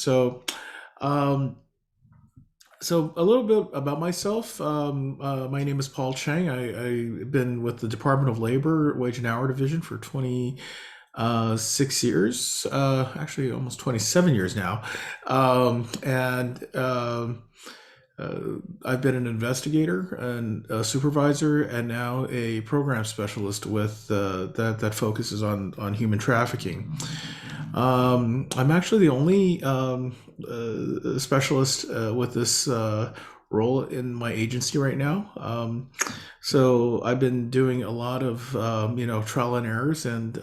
Um, so a little bit about myself. My name is Paul Chang. I've been with the Department of Labor Wage and Hour Division for 6 years, actually almost 27 years now. And I've been an investigator and a supervisor, and now a program specialist with that focuses on human trafficking. I'm actually the only specialist with this role in my agency right now. So I've been doing a lot of trial and errors, and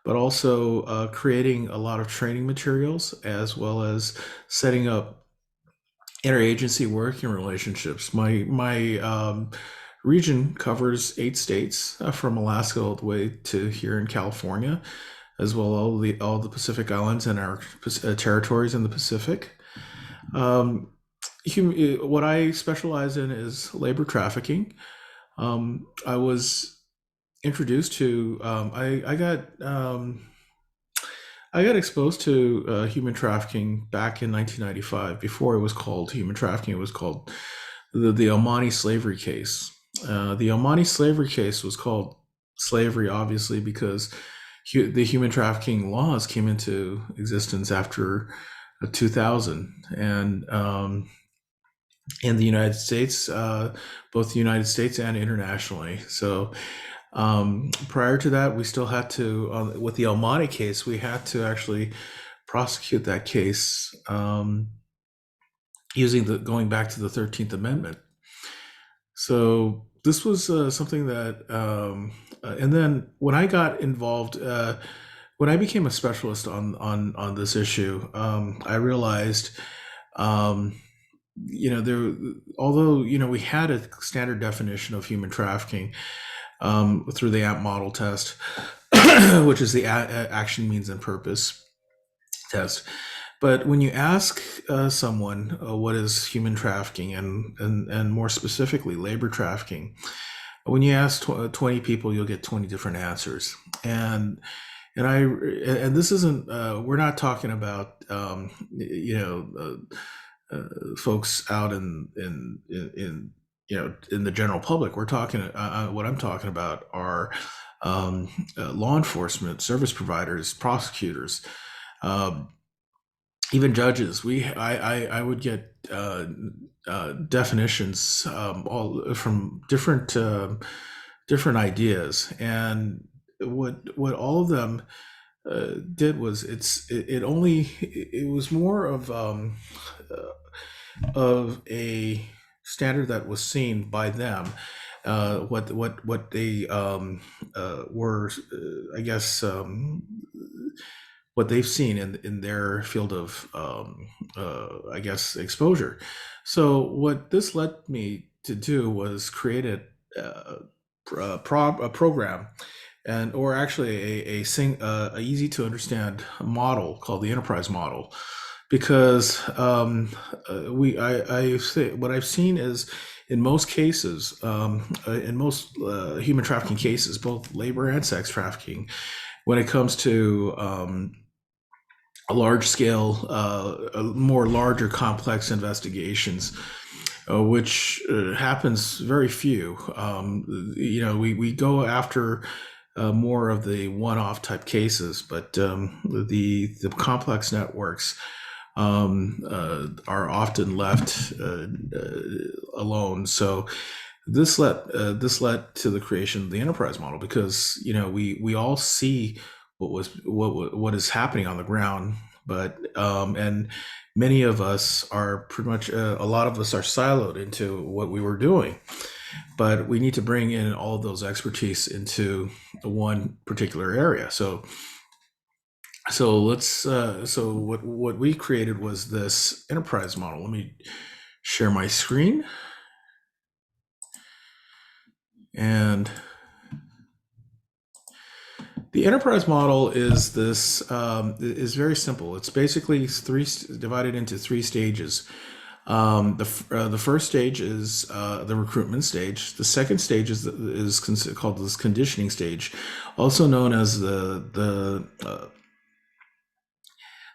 but also creating a lot of training materials as well as setting up interagency working relationships. My region covers 8 states, from Alaska all the way to here in California, as well all the Pacific Islands and our territories in the Pacific. Um, what I specialize in is labor trafficking. I was introduced to I got exposed to human trafficking back in 1995. Before it was called human trafficking, it was called the Omani slavery case. The Omani slavery case was called slavery, obviously, because the human trafficking laws came into existence after 2000, and in the United States, both the United States and internationally. So prior to that, we still had to, with the Almani case, we had to actually prosecute that case using going back to the 13th Amendment. So this was something that, and then when I got involved, when I became a specialist on this issue, I realized, um, there, although we had a standard definition of human trafficking through the AMP model test, which is the action, means, and purpose test. But when you ask someone what is human trafficking, and more specifically labor trafficking, when you ask 20 people, you'll get 20 different answers. And this isn't, we're not talking about folks out in the general public. We're talking, what I'm talking about are law enforcement, service providers, prosecutors, um, even judges. I would get definitions, all from different ideas, and what all of them did was, it was more of a standard that was seen by them, what they were, I guess, what they've seen in their field of, I guess, exposure. So what this led me to do was create a program, and or actually a easy to understand model called the enterprise model, because I say what I've seen is, in most cases, in most human trafficking cases, both labor and sex trafficking, when it comes to a large scale, more larger complex investigations, which happens very few. We go after more of the one-off type cases, but the complex networks are often left alone. So this led to the creation of the enterprise model, because we all see what is happening on the ground, but and many of us are pretty much, a lot of us are siloed into what we were doing, but we need to bring in all of those expertise into one particular area. So what we created was this enterprise model. Let me share my screen. And the enterprise model is is very simple. It's basically divided into 3 stages. The first stage is the recruitment stage. The second stage is called this conditioning stage, also known as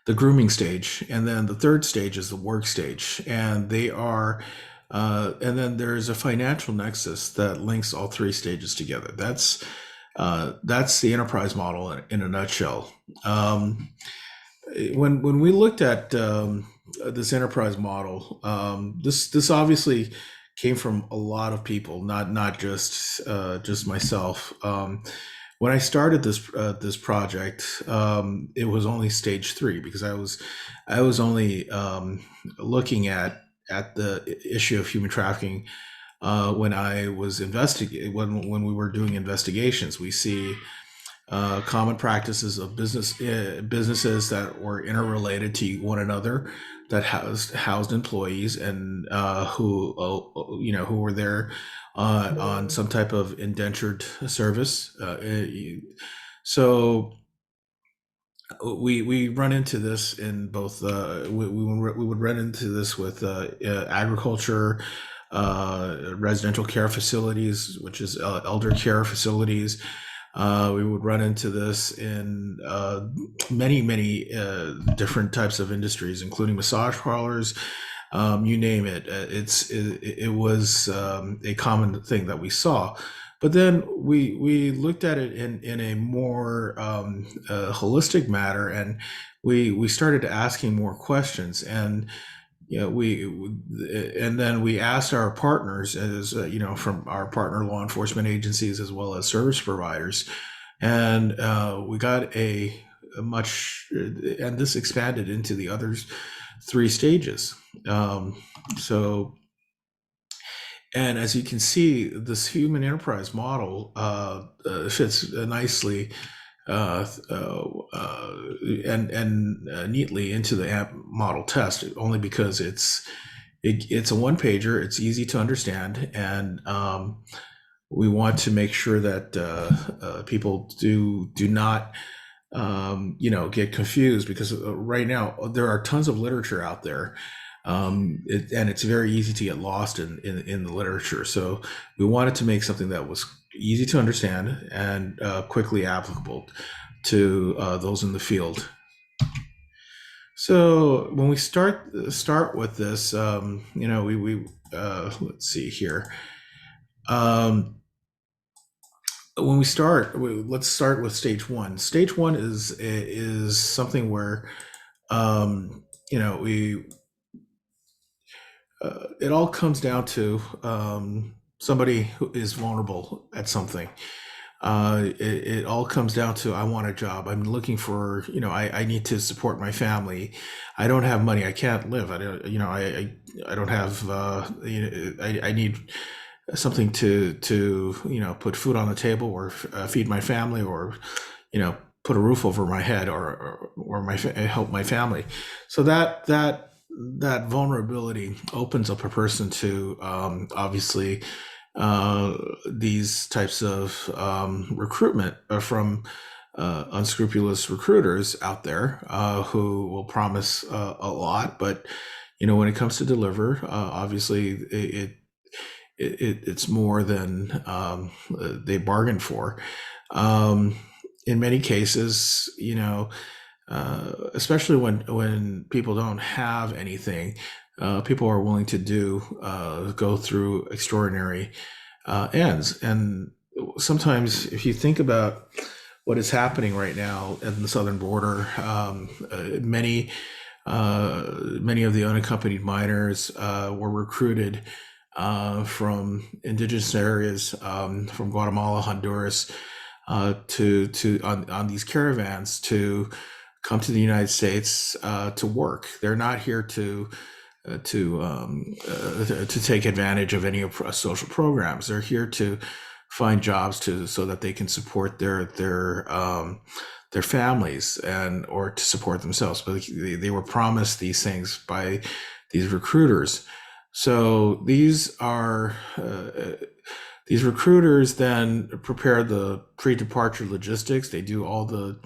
the grooming stage, and then the third stage is the work stage, and they are. And then there's a financial nexus that links all three stages together. That's the enterprise model in a nutshell. Um, when we looked at this enterprise model, this obviously came from a lot of people, not just myself. When I started this project, it was only stage three because I was only looking at the issue of human trafficking when I was investigating when we were doing investigations. We see common practices of businesses that were interrelated to one another, that housed employees, and who were there on some type of indentured service. So we run into this in both. We would run into this with agriculture, residential care facilities, which is elder care facilities. We would run into this in many different types of industries, including massage parlors. You name it. It was a common thing that we saw. But then we looked at it in a more holistic matter, and we started asking more questions. And and then we asked our partners, as from our partner law enforcement agencies as well as service providers, and we got and this expanded into the other three stages. So, and as you can see, this human enterprise model fits nicely and neatly into the AMP model test, only because it's a one pager. It's easy to understand, and we want to make sure that people do not get confused, because right now there are tons of literature out there, and it's very easy to get lost in the literature. So we wanted to make something that was easy to understand and quickly applicable to those in the field. So when we start with this, we let's see here. When we start, let's start with stage one. Stage one is something where we it all comes down to somebody who is vulnerable at something. It all comes down to, I want a job. I'm looking for, I need to support my family. I don't have money. I can't live. I don't, I don't have, I need something to put food on the table, or feed my family, or, put a roof over my head, or help my family. So that vulnerability opens up a person to obviously these types of recruitment from unscrupulous recruiters out there who will promise a lot, but when it comes to deliver, obviously it's more than they bargained for. In many cases, especially when people don't have anything, people are willing to go through extraordinary ends. And sometimes, if you think about what is happening right now at the southern border, many of the unaccompanied minors were recruited from indigenous areas, from Guatemala, Honduras, on these caravans to come to the United States to work. They're not here to take advantage of any social programs. They're here to find jobs so that they can support their families or to support themselves. But they were promised these things by these recruiters. So these recruiters then prepare the pre-departure logistics. They do all the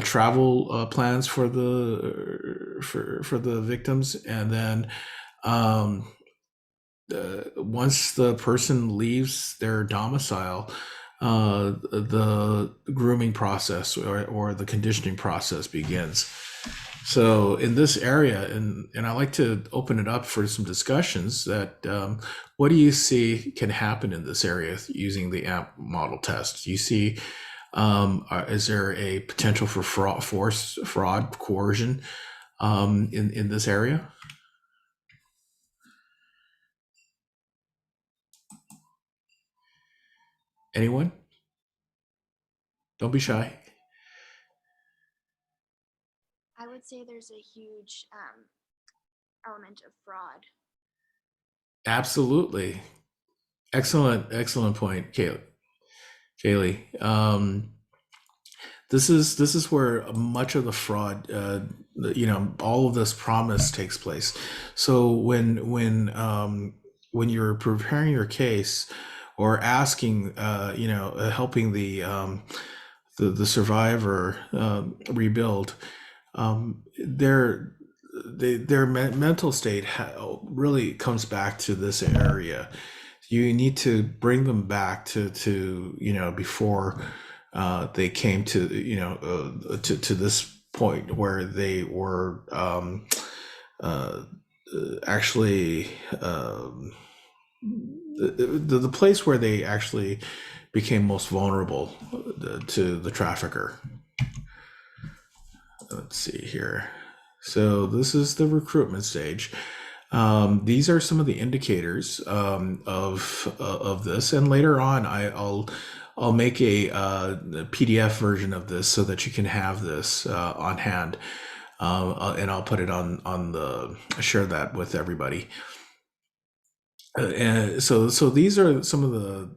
travel plans for the victims, and then once the person leaves their domicile, the grooming process or the conditioning process begins. So in this area, and I like to open it up for some discussions. That what do you see can happen in this area using the AMP model test? Do you see is there a potential for fraud, coercion in this area? Anyone? Don't be shy. I would say there's a huge element of fraud. Absolutely. Excellent point, Kaylee. This is where much of the fraud, all of this promise takes place. So when you're preparing your case or asking, helping the survivor rebuild, their mental state really comes back to this area. You need to bring them back to before they came to to this point where they were actually the place where they actually became most vulnerable to the trafficker. Let's see here. So this is the recruitment stage. These are some of the indicators of this, and later on, I'll make a PDF version of this so that you can have this on hand, and I'll put it on the share that with everybody. And so these are some of the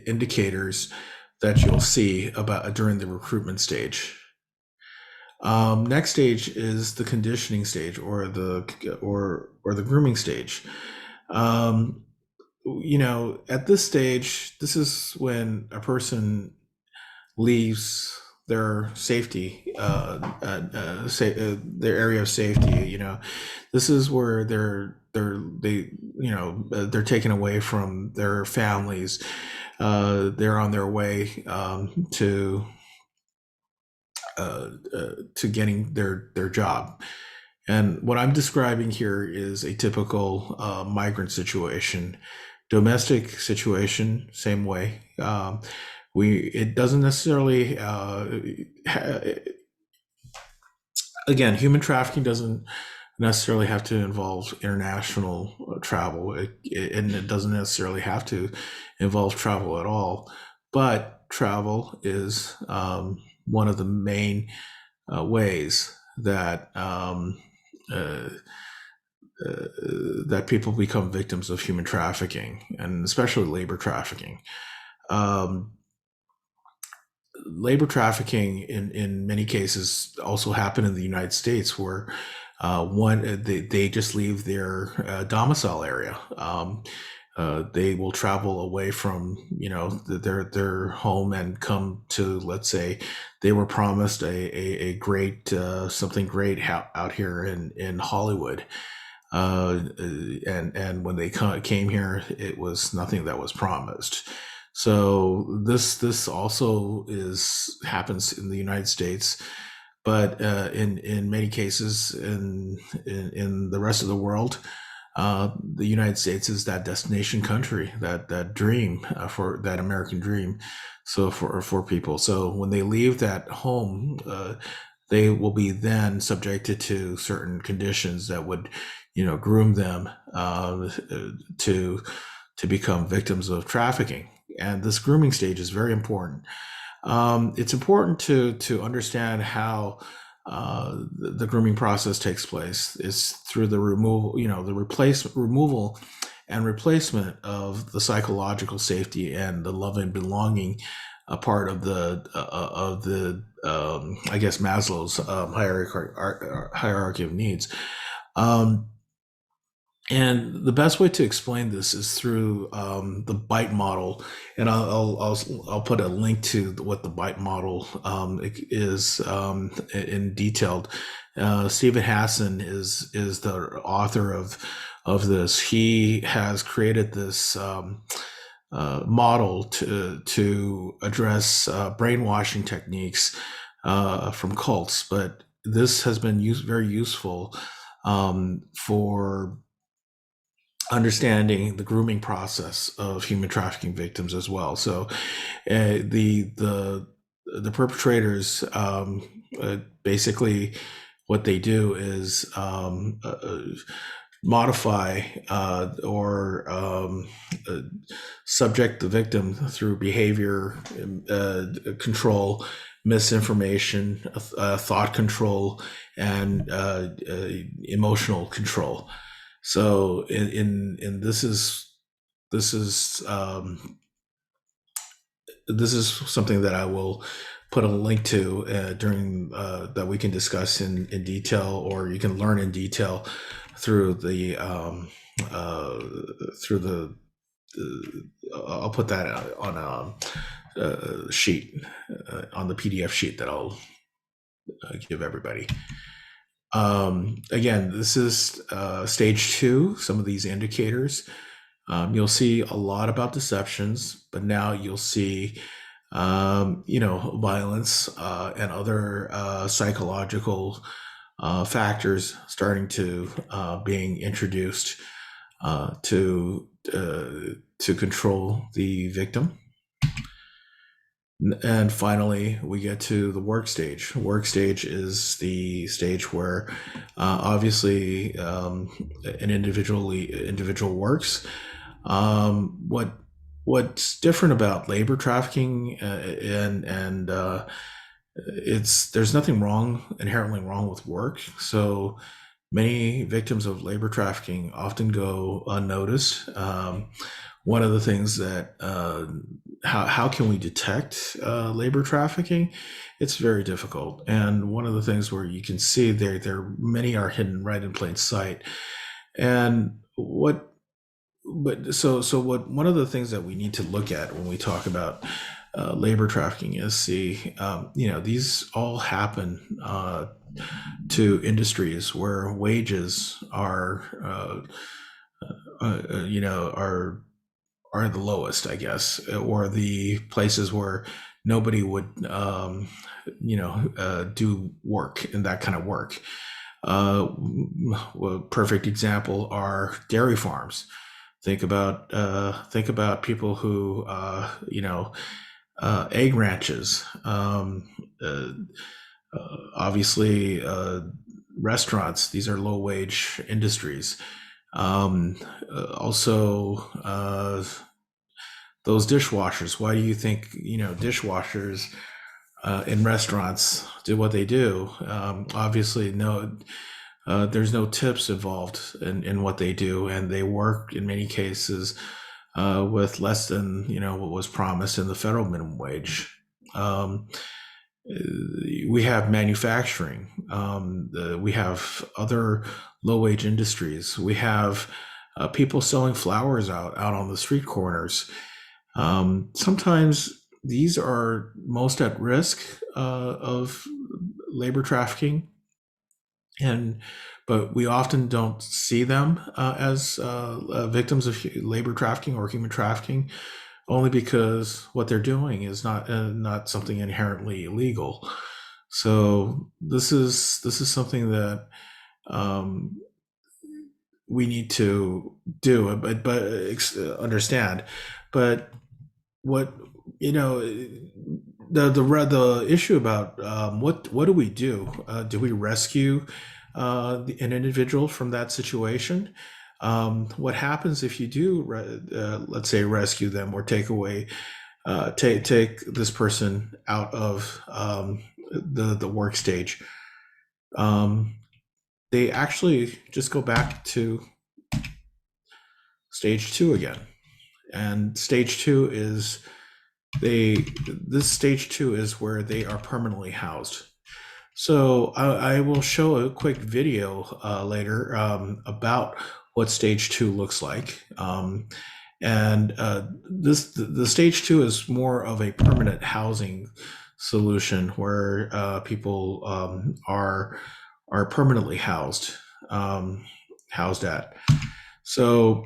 indicators that you'll see about during the recruitment stage. Next stage is the conditioning stage, or the grooming stage. Um, at this stage, this is when a person leaves their safety, their area of safety. This is where they're taken away from their families. They're on their way to getting their job. And what I'm describing here is a typical migrant situation, domestic situation, same way. It doesn't necessarily again, human trafficking doesn't necessarily have to involve international travel, and it doesn't necessarily have to involve travel at all. But travel is one of the main ways that uh, that people become victims of human trafficking, and especially labor trafficking. Um, Labor trafficking in many cases also happen in the United States, where they just leave their domicile area. They will travel away from their home and come to, let's say, they were promised a great something great out here in Hollywood, and when they came here, it was nothing that was promised. So this also is happens in the United States, but in many cases in the rest of the world, the United States is that destination country, that dream, for that American dream. So for people, so when they leave that home, they will be then subjected to certain conditions that would, groom them to become victims of trafficking. And this grooming stage is very important. It's important to understand how the grooming process takes place. It's through the removal, removal and replacement of the psychological safety and the love and belonging, part of the I guess Maslow's hierarchy of needs. Um, and the best way to explain this is through the bite model, and I'll put a link to what the bite model is in detailed. Stephen Hassan is the author of this. He has created this model to address brainwashing techniques from cults, but this has been very useful for understanding the grooming process of human trafficking victims as well. So the perpetrators basically what they do is modify or uh, subject the victim through behavior control, misinformation, thought control, and emotional control. So in this is this is something that I will put a link to during that we can discuss in detail, or you can learn in detail through the uh, through the. I'll put that on a sheet on the PDF sheet that I'll give everybody. Again, this is stage two. Some of these indicators. You'll see a lot about deceptions, but now you'll see violence and other psychological factors starting to being introduced to control the victim. And finally, we get to the work stage. Work stage is the stage where obviously an individual works. What's different about labor trafficking and it's there's nothing inherently wrong with work. So many victims of labor trafficking often go unnoticed. One of the things that how can we detect labor trafficking? It's very difficult, and one of the things where you can see there many are hidden right in plain sight. And what but so what one of the things that we need to look at when we talk about labor trafficking is see these all happen to industries where wages are are the lowest, I guess, or the places where nobody would do work in that kind of work. Perfect example are dairy farms. Think about people who egg ranches. Obviously, restaurants. These are low wage industries. Also, those dishwashers. Why do you think dishwashers in restaurants do what they do? Obviously, no. There's no tips involved in what they do, and they work in many cases with less than what was promised in the federal minimum wage. Um, we have manufacturing. We have other low wage industries. We have people selling flowers out on the street corners. Sometimes these are most at risk of labor trafficking, and but we often don't see them as victims of labor trafficking or human trafficking, only because what they're doing is not something inherently illegal. So this is something that um, we need to do, but understand. But what the issue about what do we do? Do we rescue an individual from that situation? What happens if you do, let's say, rescue them or take away, take this person out of the work stage? Um, they actually just go back to stage two again, and stage two is this stage two is where they are permanently housed. So I will show a quick video later about what stage two looks like. And the stage two is more of a permanent housing solution where people are permanently housed at. So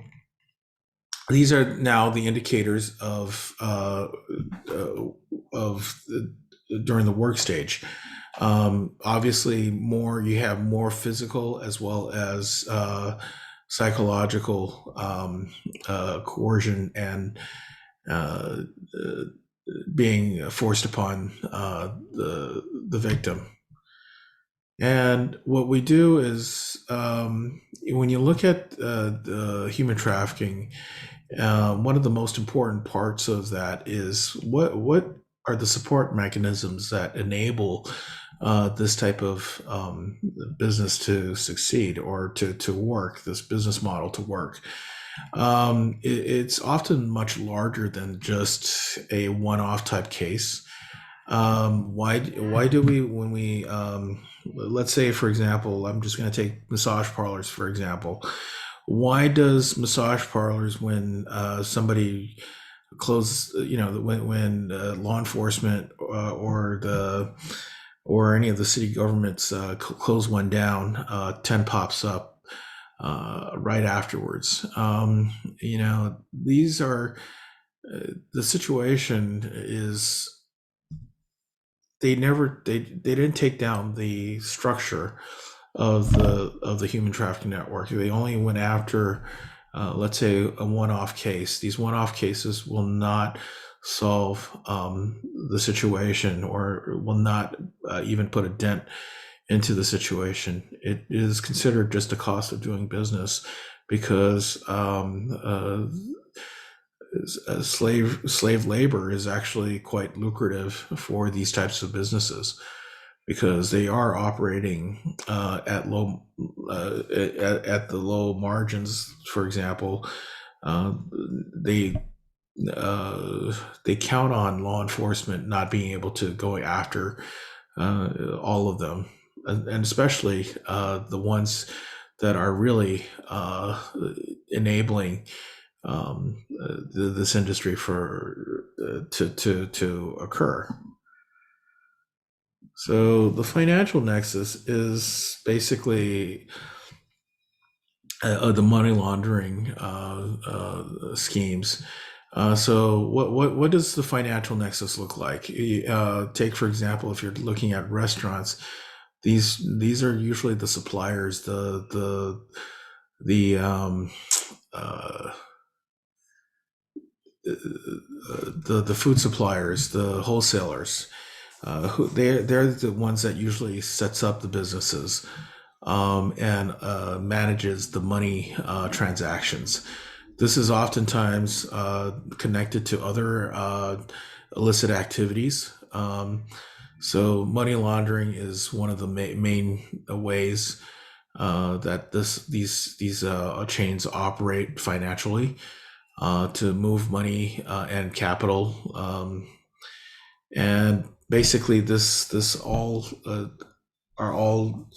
these are now the indicators of during the work stage. Obviously, more you have more physical as well as psychological coercion and uh, uh, being forced upon the victim. And what we do is, when you look at the human trafficking, one of the most important parts of that is what are the support mechanisms that enable this type of business to succeed or to work, this business model to work. It's often much larger than just a one-off type case. Why do we when we let's say, for example, I'm just going to take massage parlors for example. Why does massage parlors, when somebody closes, when law enforcement or any of the city governments close one down, 10 pops up right afterwards. These are the situation is they didn't take down the structure of the human trafficking network. They only went after, let's say, a one-off case. These one-off cases will not solve the situation or will not even put a dent into the situation. It is considered just a cost of doing business because slave labor is actually quite lucrative for these types of businesses because they are operating at the low margins. For example, uh, they they count on law enforcement not being able to go after all of them, and especially the ones that are really enabling this industry for to occur. So the financial nexus is basically the money laundering schemes. So what does the financial nexus look like? Take for example, if you're looking at restaurants, these are usually the suppliers, the uh, the food suppliers, the wholesalers. Who they're the ones that usually sets up the businesses and manages the money transactions. This is oftentimes connected to other illicit activities. So money laundering is one of the main ways that these chains operate financially to move money and capital. And basically, this are all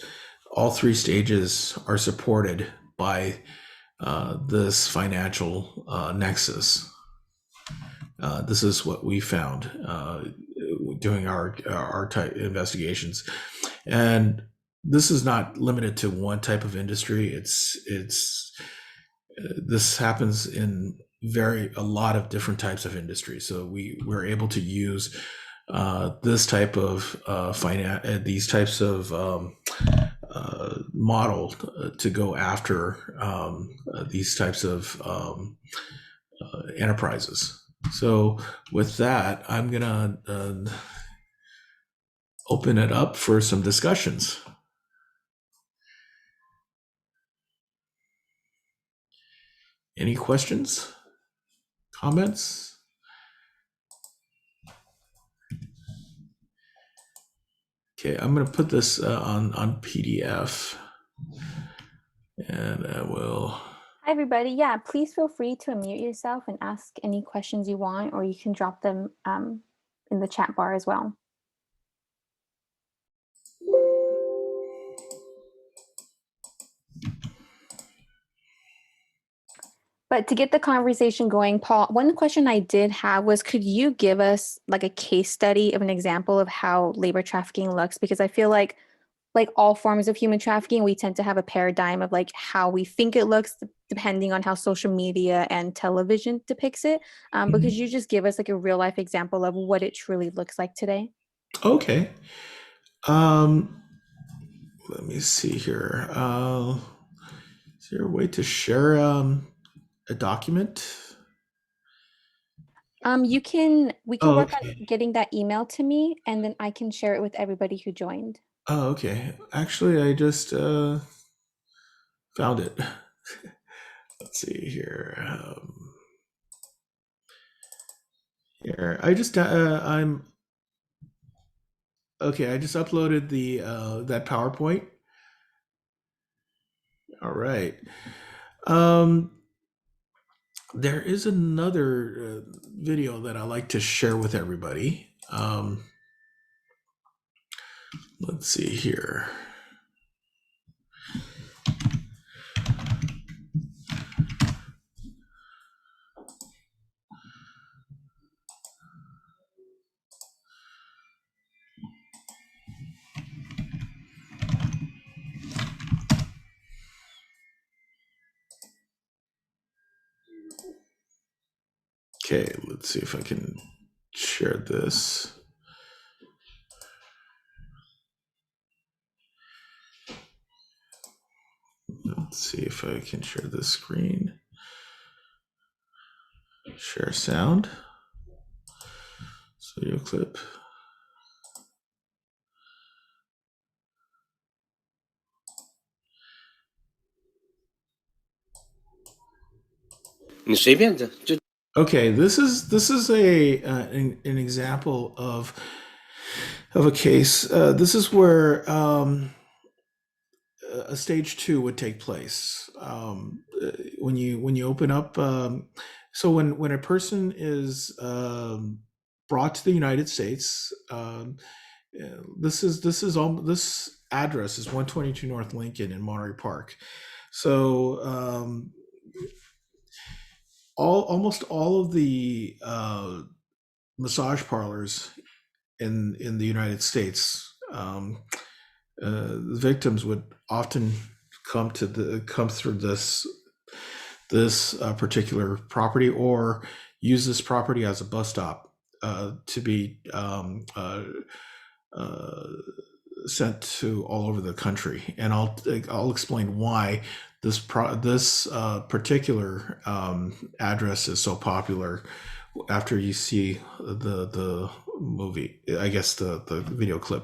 three stages are supported by this financial nexus. This is what we found doing our type investigations, and this is not limited to one type of industry. It's this happens in a lot of different types of industries. So we're able to use this type of these types of model to go after these types of enterprises. So with that, I'm gonna open it up for some discussions. Any questions, comments? Okay, I'm gonna put this on PDF, and I will. Hi, everybody. Yeah, please feel free to unmute yourself and ask any questions you want, or you can drop them in the chat bar as well. But to get the conversation going, Paul, one question I did have was, could you give us like a case study of an example of how labor trafficking looks? Because I feel like all forms of human trafficking, we tend to have a paradigm of like how we think it looks depending on how social media and television depicts it. But could you just give us like a real life example of what it truly looks like today? Okay. Um, let me see here. Is there a way to share a document? We can Oh, work on okay. getting that email to me and then I can share it with everybody who joined. Oh, okay. Actually, I just found it. Let's see here. Here, I'm okay. I just uploaded the that PowerPoint. All right. Um, there is another video that I like to share with everybody. Let's see here. Okay, let's see if I can share this. Let's see if I can share this screen. Share sound. Video clip. 你随便的就 Okay, this is an example of a case. This is where a stage two would take place when you open up. So when a person is brought to the United States, this address is 122 North Lincoln in Monterey Park. So almost all of the massage parlors in the United States, the victims would often come through this particular property or use this property as a bus stop to be uh, sent to all over the country, and I'll explain why this particular address is so popular after you see the movie. I guess the video clip.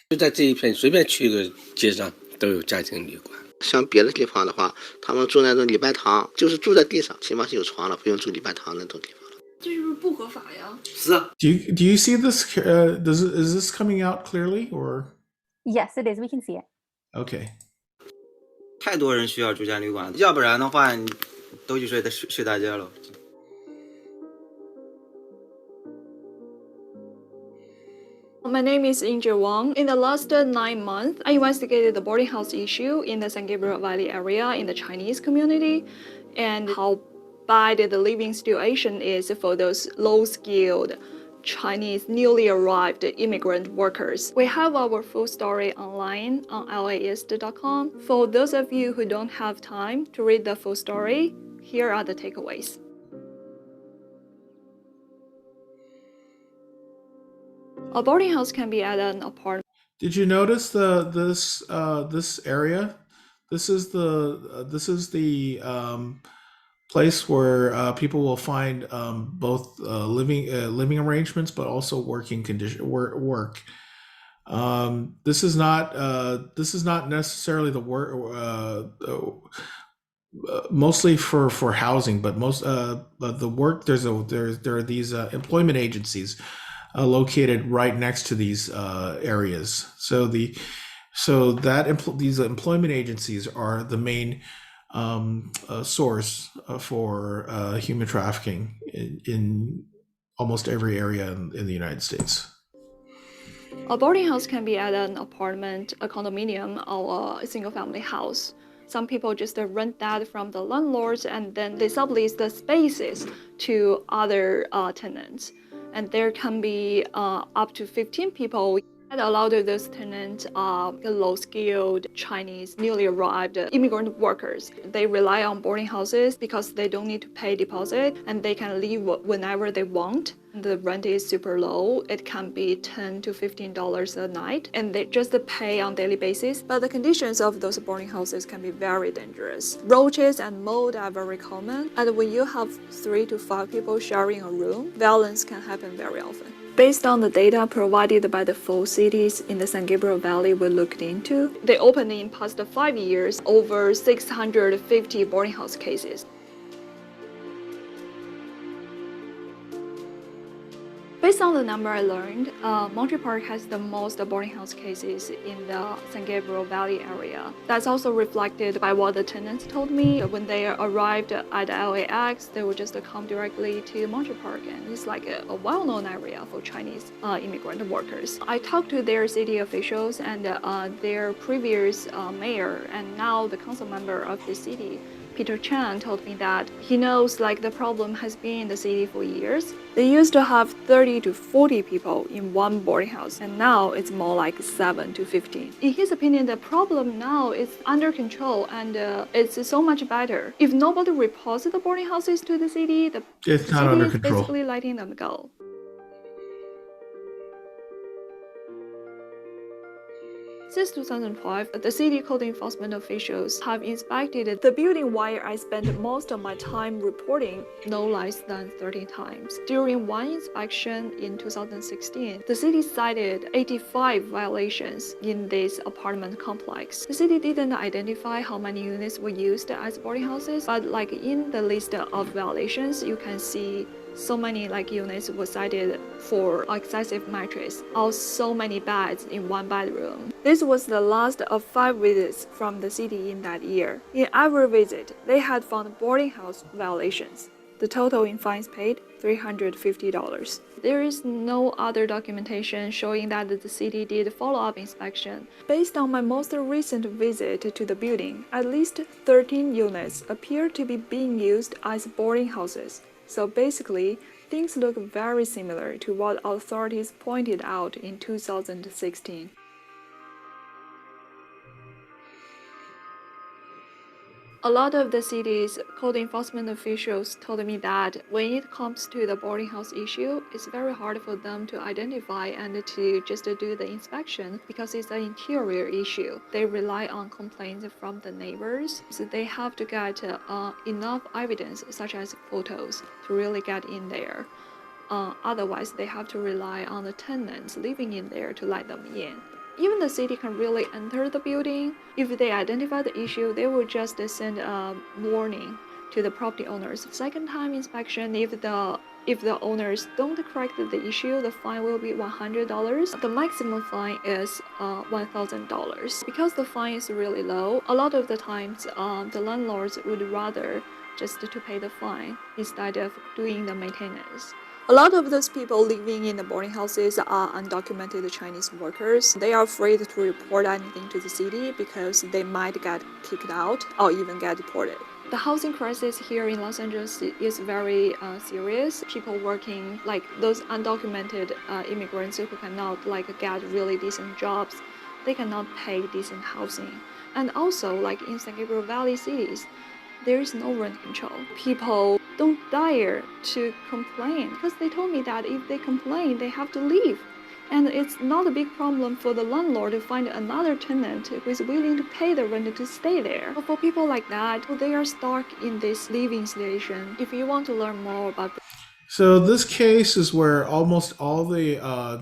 就在这一片随便去一个街上都有家庭旅馆。像别的地方的话，他们住那种礼拜堂，就是住在地上，起码是有床了，不用住礼拜堂那种地方。这是不是不合法呀？是啊， Do you see this? Is this coming out clearly or? Yes, it is. We can see it. Okay. 太多人需要住家旅馆，要不然的话，你都去睡大街了。My name is Injia Wang. In the last 9 months, I investigated the boarding house issue in the San Gabriel Valley area in the Chinese community and how bad the living situation is for those low-skilled Chinese newly arrived immigrant workers. We have our full story online on laist.com. For those of you who don't have time to read the full story, here are the takeaways. A boarding house can be at an apartment. Did you notice this area? This is the place where people will find both living arrangements, but also working condition work. This is not necessarily the work. Mostly for housing, but but the work there are these employment agencies located right next to these areas. So these employment agencies are the main source for human trafficking in almost every area in the United States. A boarding house can be at an apartment, a condominium, or a single-family house. Some people just rent that from the landlords and then they sublease the spaces to other tenants. And there can be up to 15 people. And a lot of those tenants are low-skilled Chinese, newly arrived immigrant workers. They rely on boarding houses because they don't need to pay deposit and they can leave whenever they want. The rent is super low. It can be $10 to $15 a night, and they just pay on daily basis. But the conditions of those boarding houses can be very dangerous. Roaches and mold are very common, and when you have 3 to 5 people sharing a room, violence can happen very often. Based on the data provided by the 4 cities in the San Gabriel Valley we looked into, they opened in past 5 years over 650 boarding house cases. Based on the number I learned, Montreal Park has the most boarding house cases in the San Gabriel Valley area. That's also reflected by what the tenants told me. When they arrived at LAX, they would just come directly to Montreal Park, and it's like a well-known area for Chinese immigrant workers. I talked to their city officials and their previous mayor and now the council member of the city, Peter Chang, told me that he knows like the problem has been in the city for years. They used to have 30 to 40 people in one boarding house, and now it's more like 7 to 15. In his opinion, the problem now is under control and it's so much better. If nobody reports the boarding houses to the city, the It's not city under is control. basically letting them go. Since 2005, the city code enforcement officials have inspected the building where I spent most of my time reporting no less than 30 times. During one inspection in 2016, the city cited 85 violations in this apartment complex. The city didn't identify how many units were used as boarding houses, but like in the list of violations, you can see so many like units were cited for excessive mattress or so many beds in one bedroom. This was the last of 5 visits from the city in that year. In every visit, they had found boarding house violations. The total in fines paid, $350. There is no other documentation showing that the city did follow-up inspection. Based on my most recent visit to the building, at least 13 units appear to be being used as boarding houses. So basically, things look very similar to what authorities pointed out in 2016. A lot of the city's code enforcement officials told me that when it comes to the boarding house issue, it's very hard for them to identify and to just do the inspection because it's an interior issue. They rely on complaints from the neighbors, so they have to get enough evidence, such as photos, to really get in there. Otherwise, they have to rely on the tenants living in there to let them in. Even the city can really enter the building. If they identify the issue, they will just send a warning to the property owners. Second time inspection, if the owners don't correct the issue, the fine will be $100. The maximum fine is $1,000. Because the fine is really low, a lot of the times the landlords would rather just to pay the fine instead of doing the maintenance. A lot of those people living in the boarding houses are undocumented Chinese workers. They are afraid to report anything to the city because they might get kicked out or even get deported. The housing crisis here in Los Angeles is very serious. People working, like those undocumented immigrants who cannot get really decent jobs, they cannot pay decent housing. And also, like in San Gabriel Valley cities, there is no rent control. People don't dare to complain because they told me that if they complain, they have to leave. And it's not a big problem for the landlord to find another tenant who is willing to pay the rent to stay there. But for people like that, they are stuck in this living situation. If you want to learn more about So this case is where almost all the, a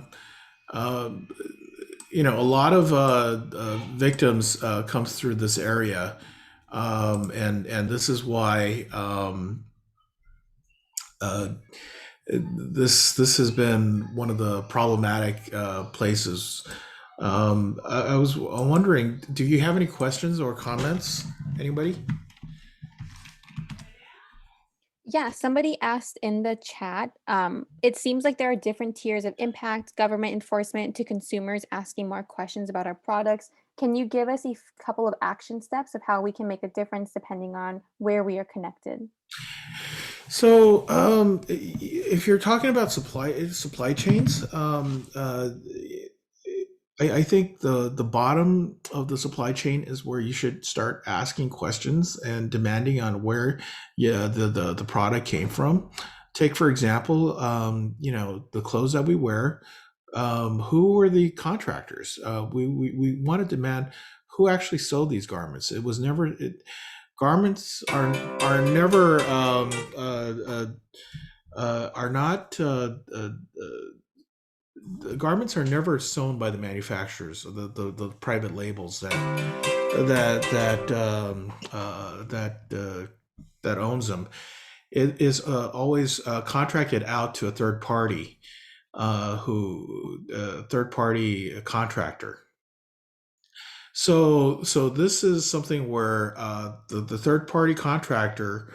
lot of victims comes through this area, and this is why this has been one of the problematic places. I was wondering, do you have any questions or comments? Anybody? Yeah, somebody asked in the chat, it seems like there are different tiers of impact, government enforcement to consumers asking more questions about our products. Can you give us a couple of action steps of how we can make a difference depending on where we are connected? So, if you're talking about supply chains, I think the bottom of the supply chain is where you should start asking questions and demanding on where the product came from. take for example, the clothes that we wear. Who were the contractors? We want to demand who actually sewed these garments. It was never garments are never are not the garments are never sewn by the manufacturers, the private labels that owns them. It is always contracted out to a third party, who third party contractor. So this is something where the third party contractor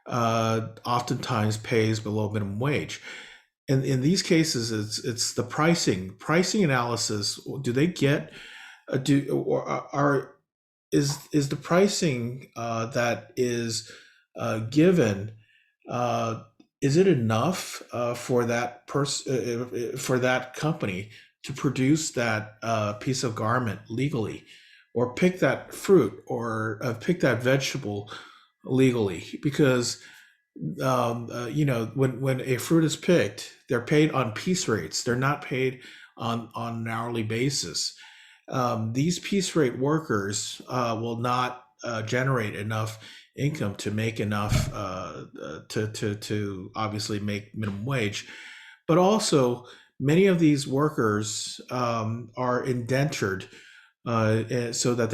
oftentimes pays below minimum wage. And in these cases, it's the pricing analysis. Do they get do or are is the pricing that is given, is it enough for that for that company to produce that piece of garment legally, or pick that fruit, or pick that vegetable legally? Because when a fruit is picked, they're paid on piece rates. They're not paid on an hourly basis. These piece rate workers will not generate enough income to make enough to obviously make minimum wage. But also, many of these workers are indentured, so that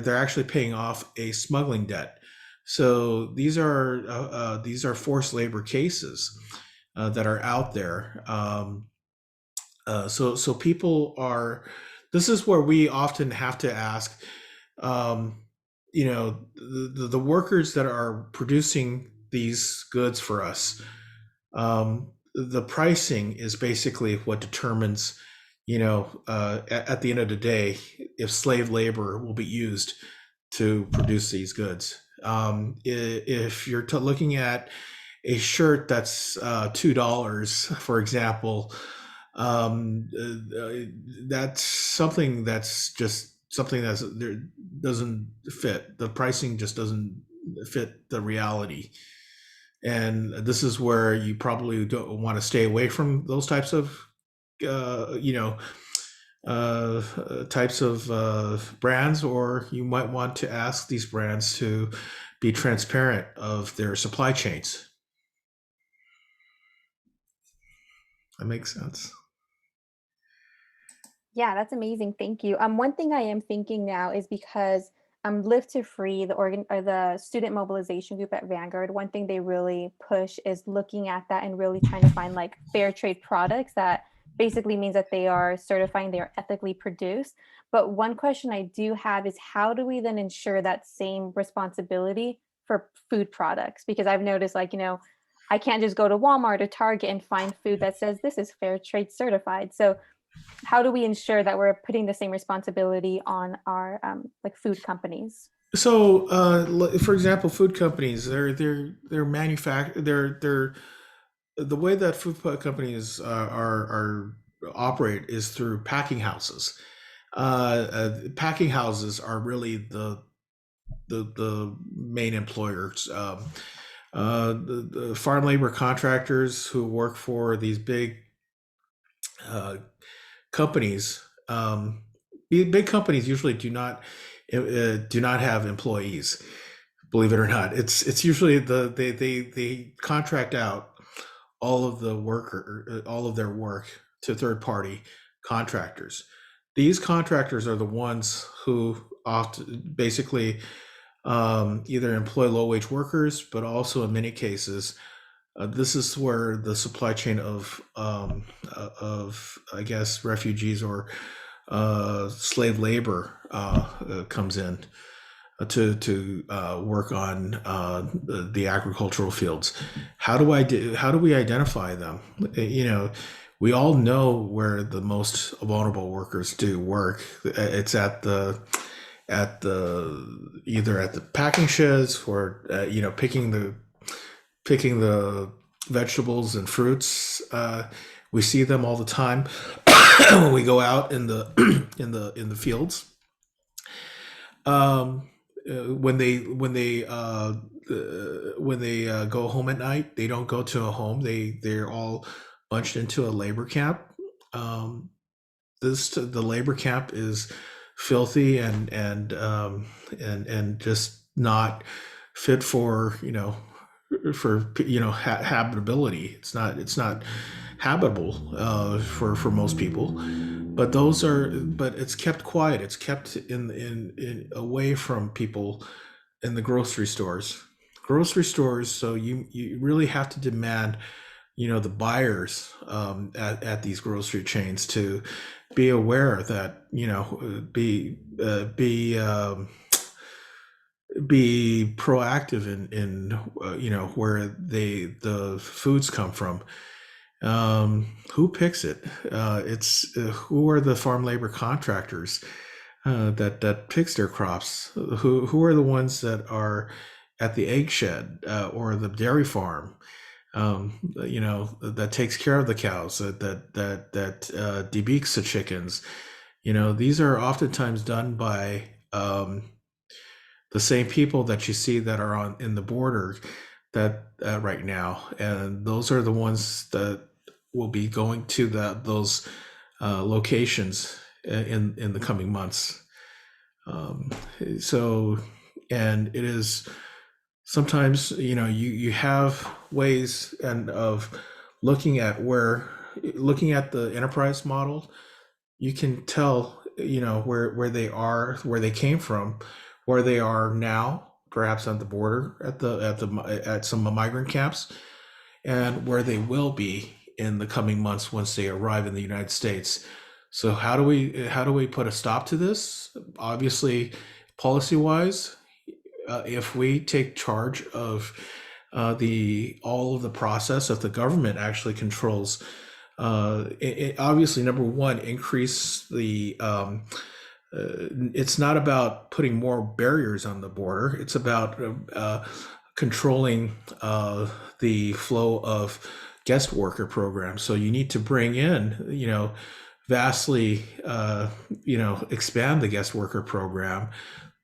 they're actually paying off a smuggling debt. So these are forced labor cases that are out there. So people are. This is where we often have to ask, the workers that are producing these goods for us. The pricing is basically what determines, at the end of the day, if slave labor will be used to produce these goods. If you're looking at a shirt that's $2, for example, that's something that doesn't fit. The pricing just doesn't fit the reality. And this is where you probably don't want to stay away from those types of brands, or you might want to ask these brands to be transparent of their supply chains. That makes sense. Yeah, that's amazing. Thank you. One thing I am thinking now is because Live to Free, the student mobilization group at Vanguard, one thing they really push is looking at that and really trying to find like fair trade products that basically means that they are certifying they are ethically produced. But one question I do have is, how do we then ensure that same responsibility for food products? Because I've noticed, like, I can't just go to Walmart or Target and find food that says this is fair trade certified. So how do we ensure that we're putting the same responsibility on our like food companies? So, for example, food companies, they're the way that food companies are operate is through packing houses. Packing houses are really the main employers. The farm labor contractors who work for these big companies. Big companies usually do not have employees. Believe it or not, it's usually they contract out all of their work to third party contractors. These contractors are the ones who often basically either employ low wage workers, but also in many cases, this is where the supply chain of I guess refugees or slave labor comes in to work on the agricultural fields. How do we identify them? We all know where the most vulnerable workers do work. It's at the either at the packing sheds, or picking the vegetables and fruits. We see them all the time when we go out in the in the fields. when they go home at night, they don't go to a home. They're all bunched into a labor camp. Um, the labor camp is filthy and just not fit for habitability. It's not habitable for most people. But it's kept quiet. It's kept in away from people in the grocery stores. Grocery stores. So you really have to demand, the buyers at these grocery chains to be aware that be proactive in where the foods come from. Who picks it? It's who are the farm labor contractors that picks their crops? Who are the ones that are at the egg shed or the dairy farm? That takes care of the cows, that debeaks the chickens. These are oftentimes done by the same people that you see that are on in the border that right now, and those are the ones that will be going to those locations in the coming months. So, and it is sometimes you have ways and of looking at the enterprise model. You can tell where they are, where they came from, where they are now, perhaps on the border at some migrant camps, and where they will be in the coming months once they arrive in the United States. So how do we put a stop to this? Obviously, policy wise, if we take charge of all of the process, if the government actually controls, obviously, number one, increase the. It's not about putting more barriers on the border. It's about controlling the flow of guest worker programs. So you need to bring in, vastly, expand the guest worker program.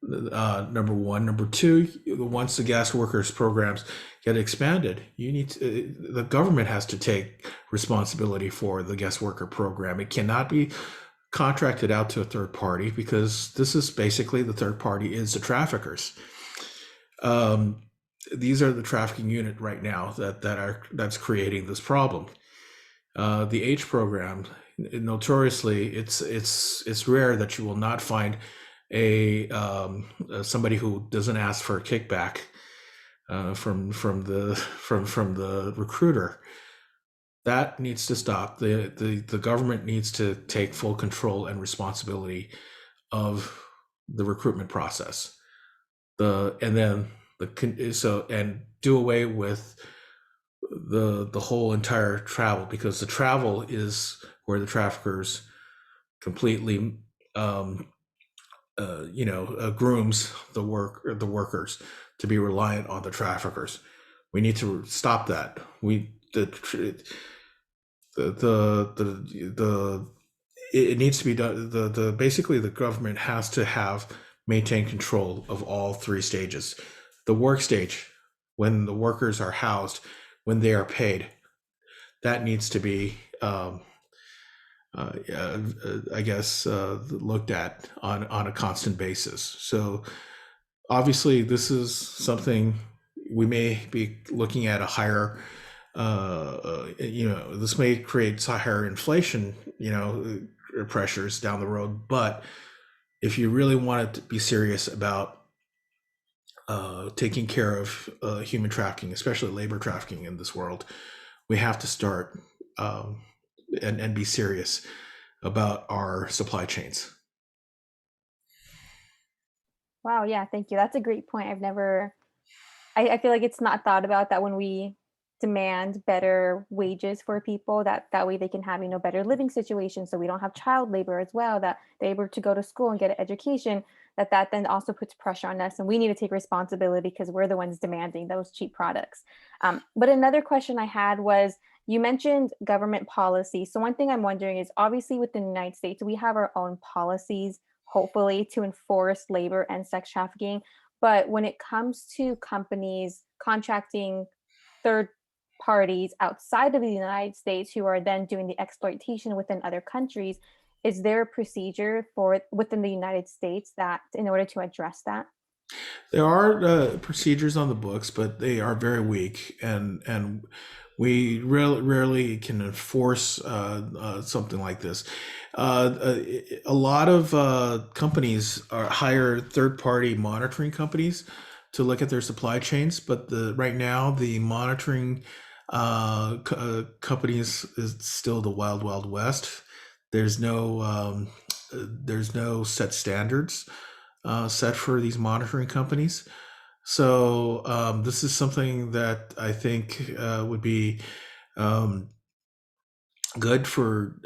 Number one. Number two, once the guest workers programs get expanded, the government has to take responsibility for the guest worker program. It cannot be contracted out to a third party, because this is basically the third party is the traffickers. These are the trafficking unit right now that's creating this problem. The H program, notoriously, it's rare that you will not find somebody who doesn't ask for a kickback from the recruiter. That needs to stop. The government needs to take full control and responsibility of the recruitment process. And do away with the whole entire travel, because the travel is where the traffickers completely grooms the workers to be reliant on the traffickers. We need to stop that. It needs to be done. Basically the government has to maintain control of all three stages. The work stage, when the workers are housed, when they are paid, that needs to be looked at on a constant basis. So obviously this is something we may be looking at a higher, this may create higher inflation, pressures down the road. But if you really want to be serious about taking care of human trafficking, especially labor trafficking in this world, we have to start and be serious about our supply chains. Wow, yeah, thank you. That's a great point. I feel like it's not thought about that when we demand better wages for people, that way they can have, better living situations, so we don't have child labor as well, that they're able to go to school and get an education, that then also puts pressure on us, and we need to take responsibility because we're the ones demanding those cheap products. But another question I had was, you mentioned government policy. So one thing I'm wondering is, obviously within the United States, we have our own policies, hopefully, to enforce labor and sex trafficking. But when it comes to companies contracting third parties outside of the United States who are then doing the exploitation within other countries, is there a procedure for within the United States that in order to address that? There are procedures on the books, but they are very weak, and we rarely can enforce something like this. A lot of companies hire third-party monitoring companies to look at their supply chains, but right now the monitoring companies is still the wild, wild west. There's no set standards set for these monitoring companies. So this is something that I think would be good for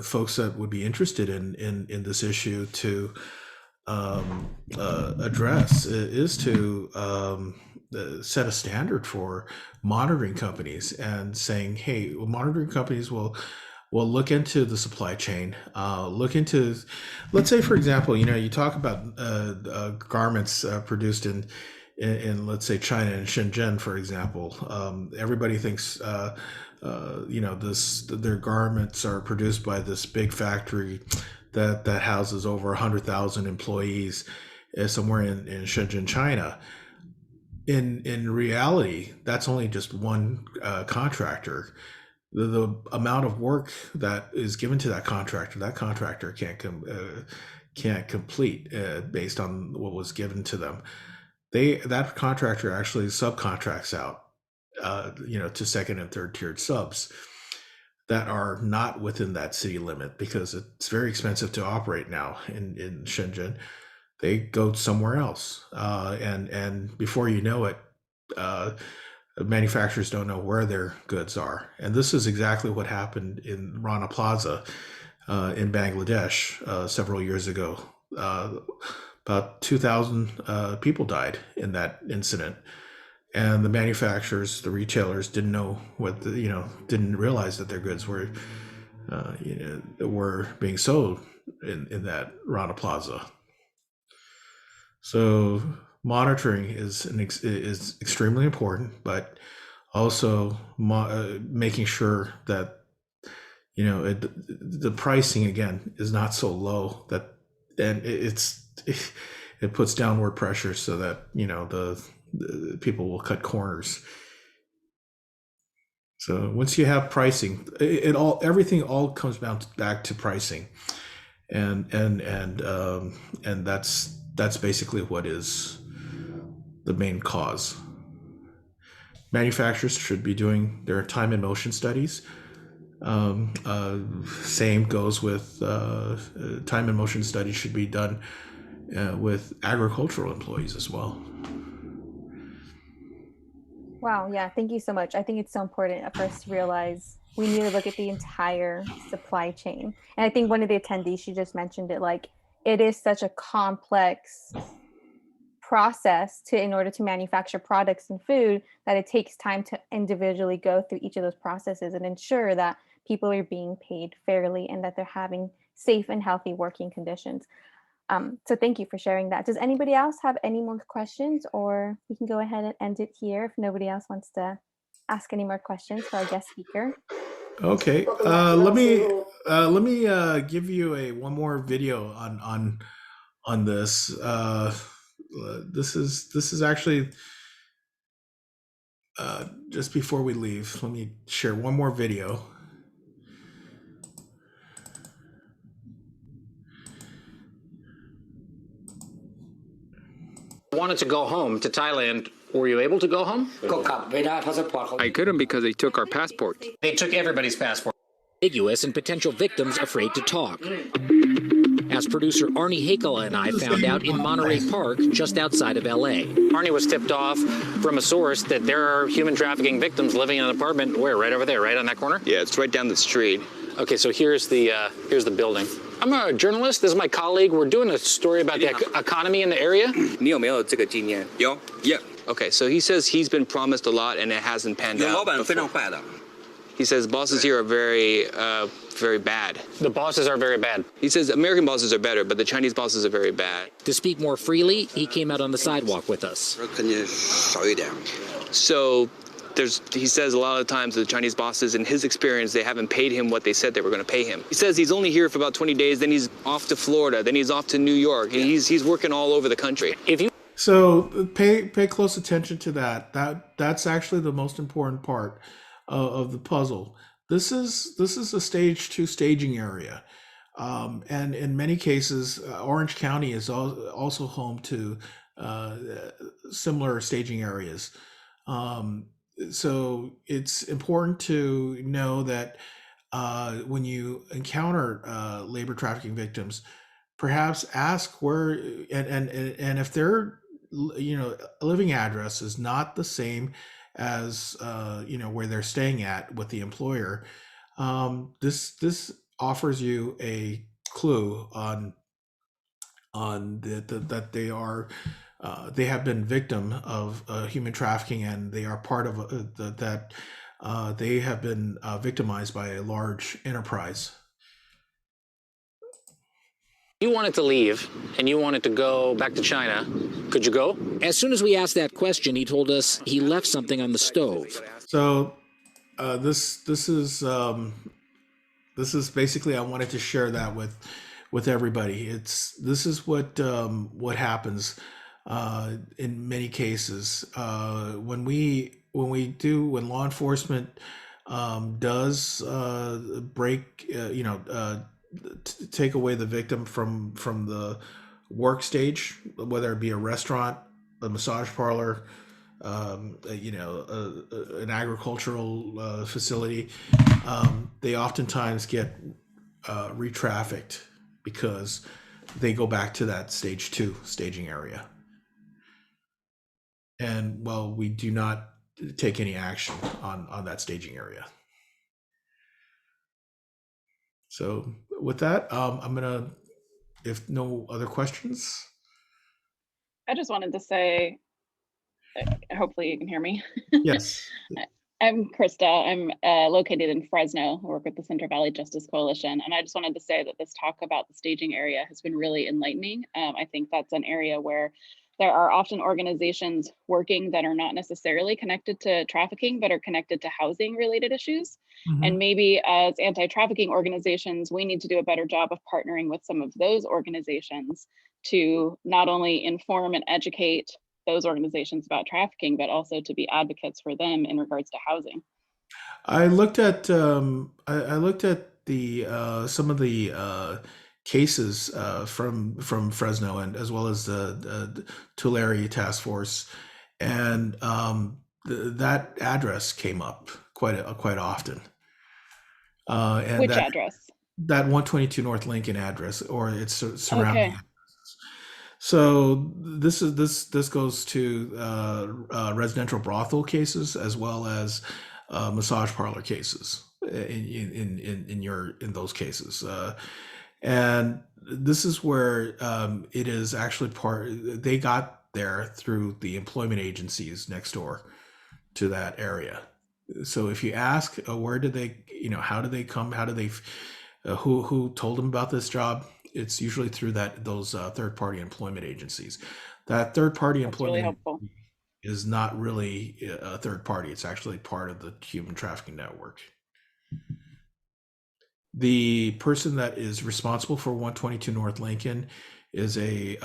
folks that would be interested in this issue to address, is to set a standard for monitoring companies and saying, hey, monitoring companies will look into the supply chain, look into, let's say, for example, you talk about garments produced in let's say China and Shenzhen, for example. Everybody thinks their garments are produced by this big factory that houses over 100,000 employees somewhere in Shenzhen, China. In reality, that's only just one contractor. The amount of work that is given to that contractor can't complete based on what was given to them. That contractor actually subcontracts out, to second and third tiered subs that are not within that city limit, because it's very expensive to operate now in Shenzhen. They go somewhere else, and before you know it, manufacturers don't know where their goods are. And this is exactly what happened in Rana Plaza in Bangladesh several years ago. About 2,000 people died in that incident, and the manufacturers, the retailers, didn't know didn't realize that their goods were being sold in that Rana Plaza. So monitoring is extremely important, but also making sure that the pricing again is not so low that, and it puts downward pressure so that the people will cut corners. So once you have pricing, everything all comes back to pricing, and that's basically what is the main cause. Manufacturers should be doing their time and motion studies. Same goes with time and motion studies should be done with agricultural employees as well. Wow, yeah, thank you so much. I think it's so important for us to realize we need to look at the entire supply chain. And I think one of the attendees, she just mentioned it, like it is such a complex process in order to manufacture products and food that it takes time to individually go through each of those processes and ensure that people are being paid fairly and that they're having safe and healthy working conditions. So thank you for sharing that. Does anybody else have any more questions, or we can go ahead and end it here if nobody else wants to ask any more questions for our guest speaker? Okay, let me give you one more video on this. This is actually just before we leave. Let me share one more video. Wanted to go home to Thailand. Were you able to go home? I couldn't because they took our passport. They took everybody's passport. Ambiguous and potential victims afraid to talk. As producer Arnie Hakela and I found out in Monterey Park, just outside of LA. Arnie was tipped off from a source that there are human trafficking victims living in an apartment. Where? Right over there, right on that corner? Yeah, it's right down the street. Okay, so here's the building. I'm a journalist. This is my colleague. We're doing a story about the economy in the area. Yeah. Okay, so he says he's been promised a lot and it hasn't panned out. He says bosses here are very very bad. The bosses are very bad. He says American bosses are better, but the Chinese bosses are very bad. To speak more freely, he came out on the sidewalk with us. So he says a lot of times the Chinese bosses, in his experience, they haven't paid him what they said they were going to pay him. He says he's only here for about 20 days, then he's off to Florida, then he's off to New York. He's working all over the country. So pay close attention to that. That's actually the most important part of the puzzle. This is a stage 2 staging area, and in many cases, Orange County is also home to similar staging areas. So it's important to know that when you encounter labor trafficking victims, perhaps ask where and if their living address is not the same as where they're staying at with the employer. This offers you a clue on that they have been victim of human trafficking, and they are part of they have been victimized by a large enterprise. You wanted to leave and you wanted to go back to China. Could you go? As soon as we asked that question, he told us he left something on the stove. So this is basically, I wanted to share that with everybody. This is what happens in many cases when law enforcement does break take away the victim from the work stage, whether it be a restaurant, a massage parlor, an agricultural facility. They oftentimes get re-trafficked because they go back to that stage 2 staging area. And we do not take any action on that staging area. So with that, I'm gonna, if no other questions. I just wanted to say, hopefully you can hear me. Yes. I'm Krista. I'm located in Fresno. I work with the Central Valley Justice Coalition. And I just wanted to say that this talk about the staging area has been really enlightening. I think that's an area where there are often organizations working that are not necessarily connected to trafficking, but are connected to housing related issues. Mm-hmm. And maybe as anti-trafficking organizations, we need to do a better job of partnering with some of those organizations to not only inform and educate those organizations about trafficking, but also to be advocates for them in regards to housing. I looked at I looked at the some of the cases from Fresno, and as well as the Tulare Task Force, and that address came up quite often. And which address? That 122 North Lincoln address, or its surrounding. Okay. So this goes to residential brothel cases as well as massage parlor cases in those cases, and this is where it is actually they got there through the employment agencies next door to that area. So if you ask where did they, how did they come, how did they, who told them about this job, it's usually through those third-party employment agencies. That third-party employment really is not really a third party. It's actually part of the human trafficking network. The person that is responsible for 122 North Lincoln is a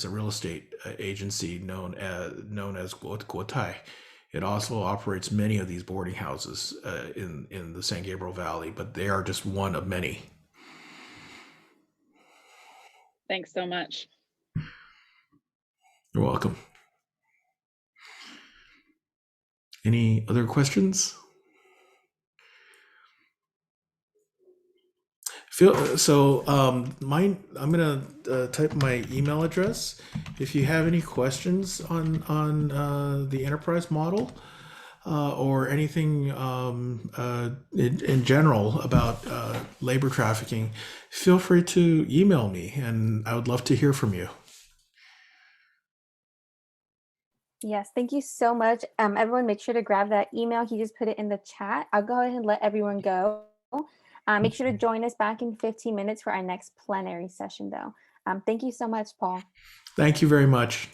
real estate agency known as WHIAAPI. It also operates many of these boarding houses in the San Gabriel Valley, but they are just one of many. Thanks so much. You're welcome. Any other questions? I'm gonna type my email address. If you have any questions on the enterprise model or anything in general about labor trafficking, feel free to email me, and I would love to hear from you. Yes, thank you so much. Everyone, make sure to grab that email. He just put it in the chat. I'll go ahead and let everyone go. Make sure to join us back in 15 minutes for our next plenary session, though. Thank you so much, Paul. Thank you very much.